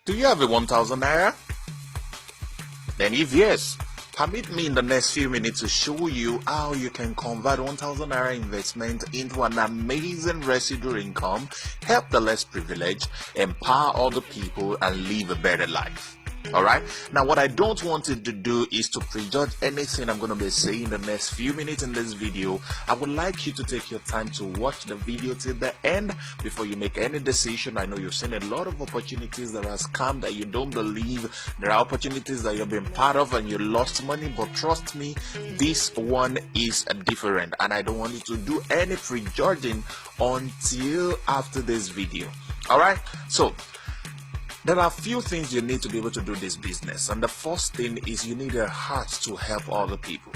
Do you have a 1,000 naira? Then if yes, permit me in the next few minutes to show you how you can convert 1,000 naira investment into an amazing residual income, help the less privileged, empower other people, and live a better life. Alright, now what I don't want you to do is to prejudge anything I'm going to be saying in the next few minutes in this video. I would like you to take your time to watch the video till the end before you make any decision. I know you've seen a lot of opportunities that has come that you don't believe. There are opportunities that you've been part of and you lost money, but trust me, this one is different, and I don't want you to do any prejudging until after this video. Alright, so there are a few things you need to be able to do this business, and the first thing is you need a heart to help other people.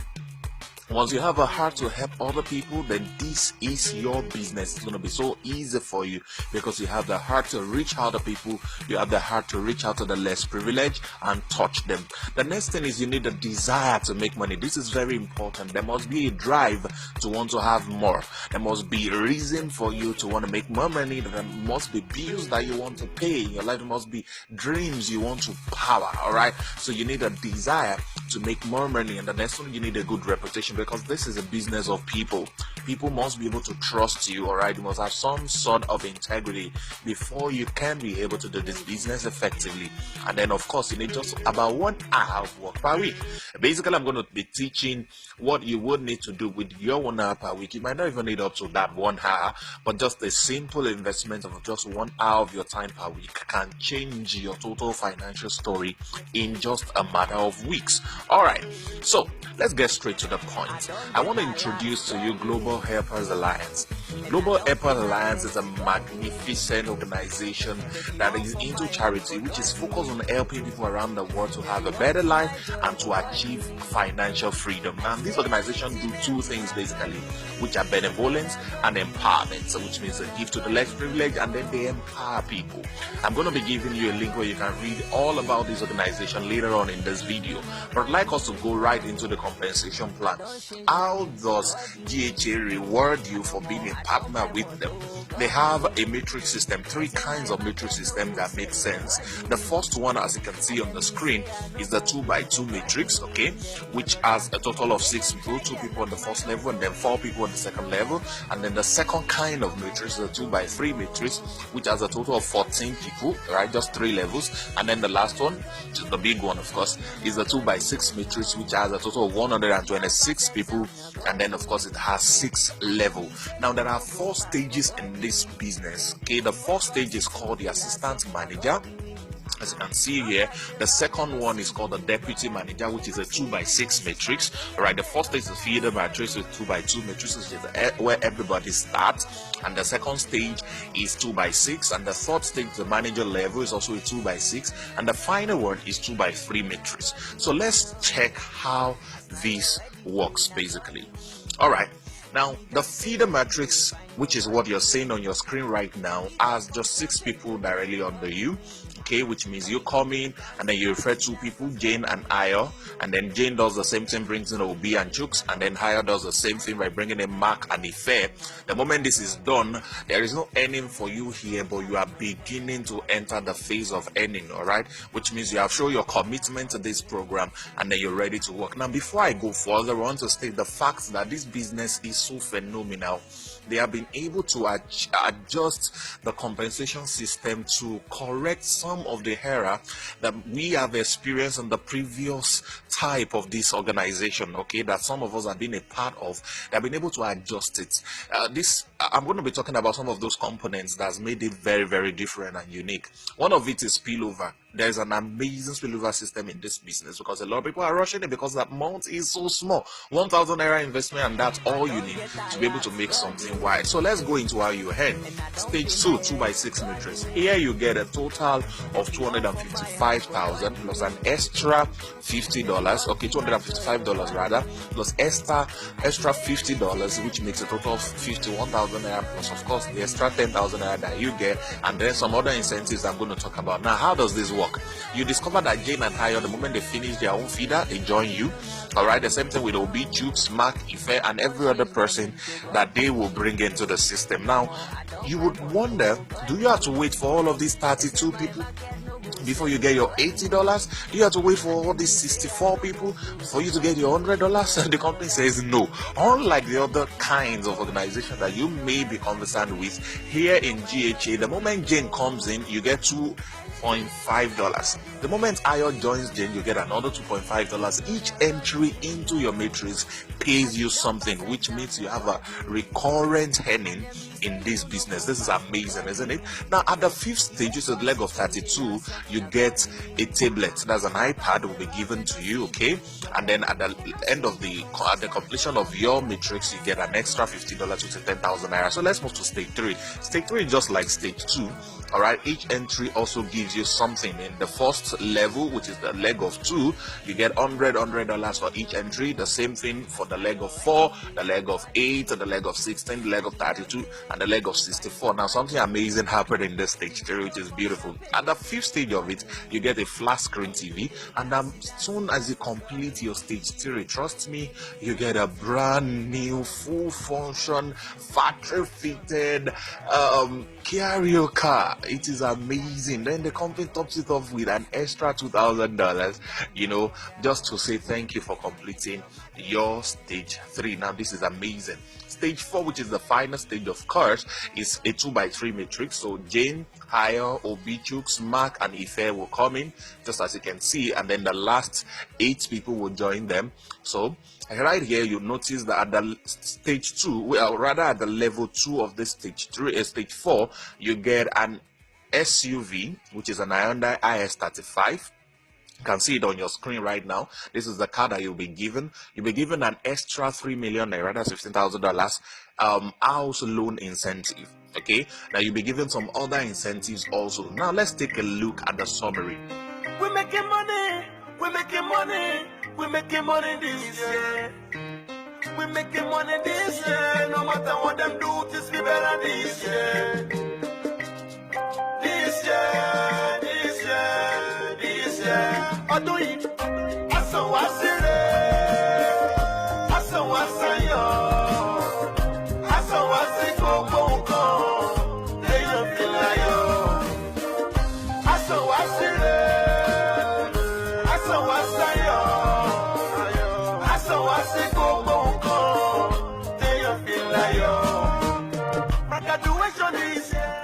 Once you have a heart to help other people, then this is your business. It's going to be so easy for you because you have the heart to reach out to people, you have the heart to reach out to the less privileged and touch them. The next thing is you need a desire to make money. This is very important. There must be a drive to want to have more. There must be a reason for you to want to make more money. There must be bills that you want to pay in your life. There must be dreams you want to power. All right, so you need a desire to make more money, and the next one, you need a good reputation, because this is a business of people. People must be able to trust you. All right, you must have some sort of integrity before you can be able to do this business effectively. And then of course you need just about 1 hour of work per week. Basically, I'm going to be teaching what you would need to do with your 1 hour per week. You might not even need up to that 1 hour, but just a simple investment of just 1 hour of your time per week can change your total financial story in just a matter of weeks. All right, so let's get straight to the point. I want to introduce to you Global Helpers Alliance. Global Helpers Alliance is a magnificent organization that is into charity, which is focused on helping people around the world to have a better life and to achieve financial freedom. And this organization do two things basically, which are benevolence and empowerment. So which means they give to the less privileged and then they empower people. I'm going to be giving you a link where you can read all about this organization later on in this video. But I'd like us to go right into the compensation plan. How does GHA reward you for being a partner with them? They have a matrix system, 3 kinds of matrix system that make sense. The first one, as you can see on the screen, is the 2x2 matrix, okay, which has a total of 6 people, 2 people on the first level and then 4 people on the second level. And then the second kind of matrix is the 2x3 matrix, which has a total of 14 people, right, just 3 levels. And then the last one, which is the big one of course, is the 2x6 matrix, which has a total of 126 people, and then of course it has 6 levels. Now there are 4 stages in this business, okay. The first stage is called the assistant manager, as you can see here. The second one is called the deputy manager, which is a 2x6 matrix. All right, the first stage is the feeder matrix with 2x2 matrix, which is where everybody starts, and the second stage is 2x6, and the third stage, the manager level, is also a 2x6, and the final one is 2x3 matrix. So let's check how this works basically. All right, now the feeder matrix, which is what you're seeing on your screen right now, has just 6 people directly under you, okay, which means you come in and then you refer 2 people, Jane and Ayo, and then Jane does the same thing, brings in Obi and Chooks, and then Ayo does the same thing by bringing in Mark and Ife. The moment this is done, there is no earning for you here, but you are beginning to enter the phase of earning, all right, which means you have shown your commitment to this program and then you're ready to work. Now before I go further, I want to state the fact that this business is so phenomenal. They have been able to adjust the compensation system to correct some of the error that we have experienced in the previous type of this organization, okay, that some of us have been a part of. They have been able to adjust it. I'm going to be talking about some of those components that's made it very, very different and unique. One of it is spillover. There's an amazing spillover system in this business because a lot of people are rushing it because that amount is so small. 1,000 naira investment, and that's all you need to be able to make something wide. So let's go into how you earn. Stage 2, 2x6 matrix. Here you get a total of 255,000 plus an extra $50, okay, $255 rather, plus extra $50, which makes a total of 51,000 naira, plus of course the extra 10,000 naira that you get, and then some other incentives I'm going to talk about. Now, how does this work? You discover that Jane and Hayo, the moment they finish their own feeder, they join you. All right, the same thing with Obi, Jukes, Mark, Ife, and every other person that they will bring into the system. Now, you would wonder, do you have to wait for all of these 32 people? before you get your $80? Do you have to wait for all these 64 people for you to get your $100? The company says no. Unlike the other kinds of organizations that you may be conversant with, here in GHA, the moment Jane comes in, you get $2.5. The moment Ayo joins Jane, you get another $2.5. Each entry into your matrix pays you something, which means you have a recurrent earning in this business. This is amazing, isn't it? Now, at the 5th stage, which is the leg of 32, you get a tablet. That's an iPad will be given to you, okay? And then at the end of at the completion of your matrix, you get an extra $50, which is 10,000 naira. So let's move to stage 3. Stage 3 is just like stage 2. All right, each entry also gives you something. In the first level, which is the leg of 2, you get $100 for each entry. The same thing for the leg of 4, the leg of 8, the leg of 16, the leg of 32, and the leg of 64. Now, something amazing happened in this stage 3, which is beautiful. At the 5th stage of it, you get a flat screen TV, and as soon as you complete your stage 3, trust me, you get a brand new, full function, factory fitted KIA RIO car. It is amazing. Then the company tops it off with an extra $2,000, you know, just to say thank you for completing your stage 3. Now, this is amazing. Stage 4, which is the final stage, of course, is a 2x3 matrix. So Jane, Ayo, Obichuk, Mark, and Ife will come in, just as you can see, and then the last 8 people will join them. So right here, you notice that at the stage 2, well, rather at the level 2 of this stage 3, stage 4, you get an SUV, which is an HYUNDAI IS35. You can see it on your screen right now. This is the car that you'll be given. You'll be given an extra 3 million naira, that's $15,000 house loan incentive. Okay, now you'll be given some other incentives also. Now let's take a look at the summary. We're making money, we're making money, we're making money this year. We're making money this year. No matter what them do, just be better this year. This year, this year, this year. I do it. I saw what's in it. I saw what's in you. I saw what's in go. They don't feel like you. I saw what's in it. I saw what's in you. I saw what's in go. They don't feel like you. My graduation is here.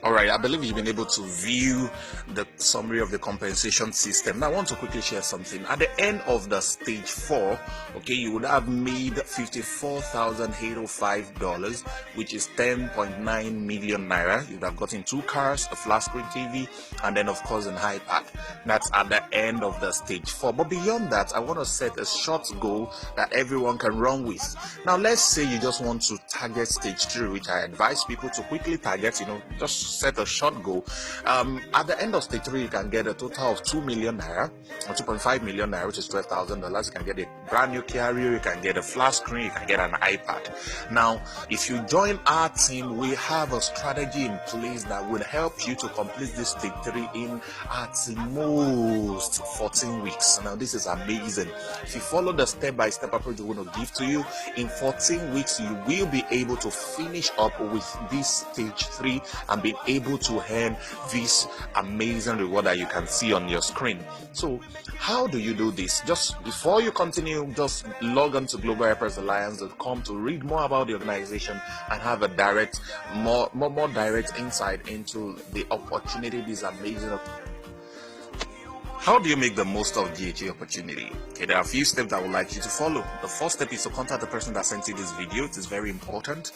All right, I believe you've been able to view the summary of the compensation system. Now, I want to quickly share something. At the end of the stage 4, okay, you would have made $54,805, which is 10.9 million naira. You would have gotten 2 cars, a flat screen TV, and then, of course, an iPad. That's at the end of the stage 4. But beyond that, I want to set a short goal that everyone can run with. Now, let's say you just want to target stage 3, which I advise people to quickly target, you know, just set a short goal. At the end of stage 3, you can get a total of 2 million naira, or 2.5 million naira, which is $12,000. You can get a brand new KIA RIO, you can get a flat screen, you can get an iPad. Now, if you join our team, we have a strategy in place that will help you to complete this stage 3 in at most 14 weeks. Now, this is amazing. If you follow the step-by-step approach we're going to give to you, in 14 weeks, you will be able to finish up with this stage 3 and be able to earn this amazing reward that you can see on your screen. So how do you do this? Just before you continue, just log on to globalhelpersalliance.com to read more about the organization and have a direct, more direct insight into the opportunity this amazing. How do you make the most of GHA opportunity? Okay, there are a few steps I would like you to follow. The first step is to contact the person that sent you this video. It is very important.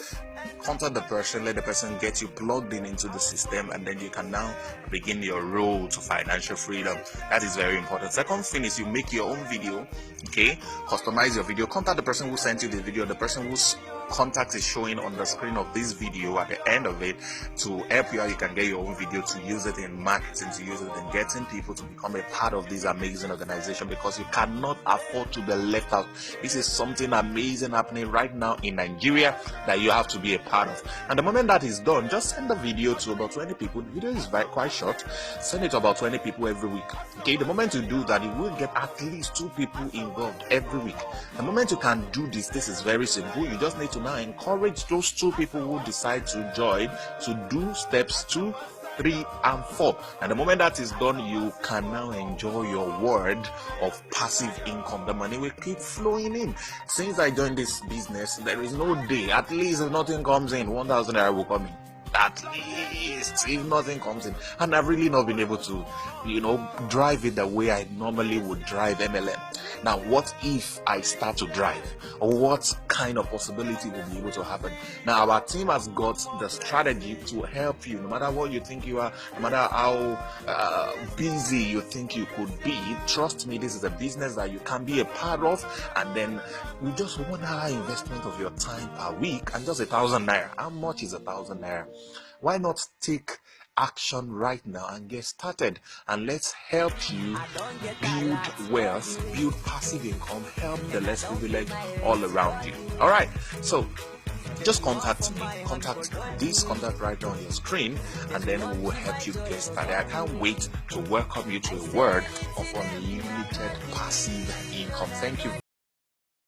Contact the person, let the person get you plugged in into the system, and then you can now begin your road to financial freedom. That is very important. Second thing is you make your own video. Okay, customize your video. Contact the person who sent you the video, the person who's contact is showing on the screen of this video at the end of it to help you out. You can get your own video to use it in marketing, to use it in getting people to become a part of this amazing organization, because you cannot afford to be left out. This is something amazing happening right now in Nigeria that you have to be a part of. And the moment that is done, just send the video to about 20 people. The video is quite short. Send it to about 20 people every week. Okay, the moment you do that, you will get at least 2 people involved every week. The moment you can do this is very simple. You just need to now encourage those 2 people who decide to join to do steps 2 3, and 4. And the moment that is done, you can now enjoy your word of passive income. The money will keep flowing in. Since I joined this business, there is no day, at least if nothing comes in, 1,000 naira will come in. At least if nothing comes in. And I've really not been able to, drive it the way I normally would drive MLM. Now, what if I start to drive? Or what kind of possibility will be able to happen? Now, our team has got the strategy to help you, no matter what you think you are, no matter how busy you think you could be. Trust me, this is a business that you can be a part of. And then we just want our investment of your time per week and just 1,000 naira. How much is 1,000 naira? Why not take action right now and get started, and let's help you build wealth, build passive income, help the less privileged all around you. All right, so just contact me, contact right now on your screen, and then we will help you get started. I can't wait to welcome you to a world of unlimited passive income. Thank you